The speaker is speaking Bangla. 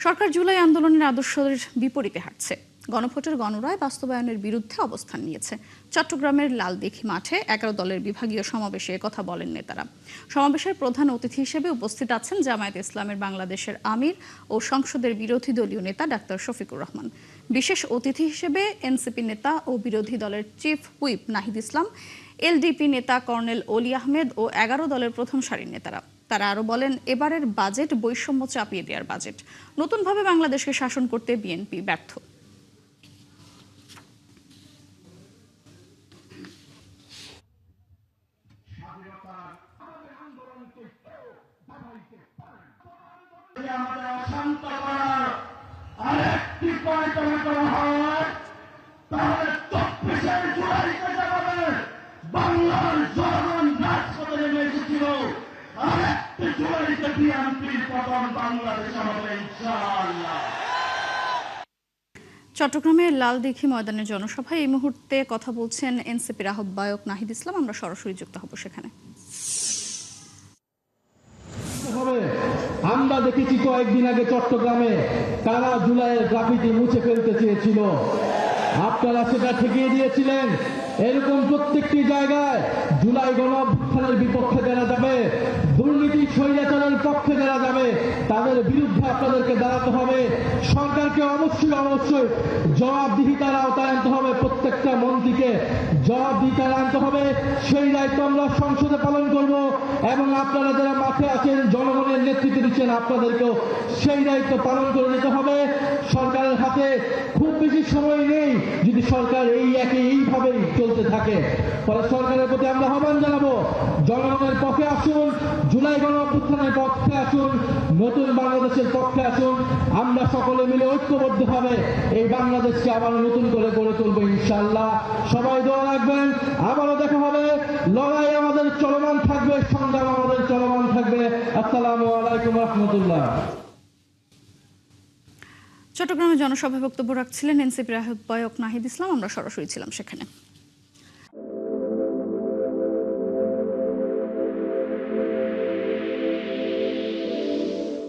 সরকার জুলাই আন্দোলনের আদর্শের বিপরীতে হাঁটছে। গণভোটের গণরায় বাস্তবায়নের বিরুদ্ধে অবস্থান নিয়েছে। চট্টগ্রামের লালদিঘি মাঠে 11 দলের বিভাগীয় সমাবেশে কথা বলেন নেতারা। সমাবেশের প্রধান অতিথি হিসেবে উপস্থিত আছেন জামায়াতে ইসলামের বাংলাদেশের আমির ও সংসদের বিরোধী দলীয় নেতা ডাক্তার শফিকুর রহমান। বিশেষ অতিথি হিসেবে এনসিপি নেতা ও বিরোধী দলের chief whip Nahid Islam, LDP নেতা কর্নেল অলি আহমেদ ও 11 দলের প্রথম সারির নেতারা। তারা আরো বলেন, এবারের বাজেট বৈষম্য চাপিয়ে দেওয়ার বাজেট। নতুনভাবে বাংলাদেশকে শাসন করতে বিএনপি ব্যর্থ। চট্টগ্রামের লালদিঘি ময়দানের জনসভায় এই মুহূর্তে কথা বলছেন এনসিপির আহ্বায়ক নাহিদ ইসলাম। আমরা সরাসরি যুক্ত হব সেখানে। আমরা দেখেছি কয়েকদিন আগে চট্টগ্রামে তারা জুলাইয়ের গ্রাফিতি মুছে ফেলতে চেয়েছিল, আপনারা সেটা ঠেকিয়ে দিয়েছিলেন। এরকম প্রত্যেকটি জায়গায় জুলাই গণঅভ্যুত্থানের বিপক্ষে যারা যাবে, দুর্নীতি স্বৈরাচারের পক্ষে যারা যাবে, তাদের বিরুদ্ধে আপনাদেরকে দাঁড়াতে হবে। সরকারকে অবশ্যই জবাবদিহিতার আওতায় আনতে হবে। প্রত্যেকটা মন্ত্রীকে জবাবদিহিতার আনতে হবে। সেই দায়িত্ব আমরা সংসদে পালন করব এবং আপনারা যারা মাঠে আছেন, জনগণের নেতৃত্ব দিচ্ছেন, আপনাদেরকেও সেই দায়িত্ব পালন করে নিতে হবে। সরকারের হাতে খুব বেশি সময় নেই। যদি সরকার এইভাবেই চলতে থাকে, ফলে সরকারের প্রতি আমরা আহ্বান জানাবো, জনগণের পক্ষে আসুন, জুলাই গণঅভ্যুত্থানের পক্ষে আসুন, নতুন বাংলাদেশের পক্ষে আসুন। আমরা সকলে মিলে ঐক্যবদ্ধভাবে এই বাংলাদেশকে আবার নতুন করে গড়ে তুলবো ইনশাআল্লাহ। সবাই দোয়া রাখবেন। আবারও দেখা হবে। লড়াই আমাদের চলমান থাকবে, সংগ্রাম আমাদের চলমান থাকবে। আসসালামু আলাইকুম রহমতুল্লাহ। চট্টগ্রামে জনসভায় বক্তব্য রাখছিলেন এনসিপির আহ্বায়ক নাহিদ ইসলাম। আমরা সরাসরি ছিলাম সেখানে।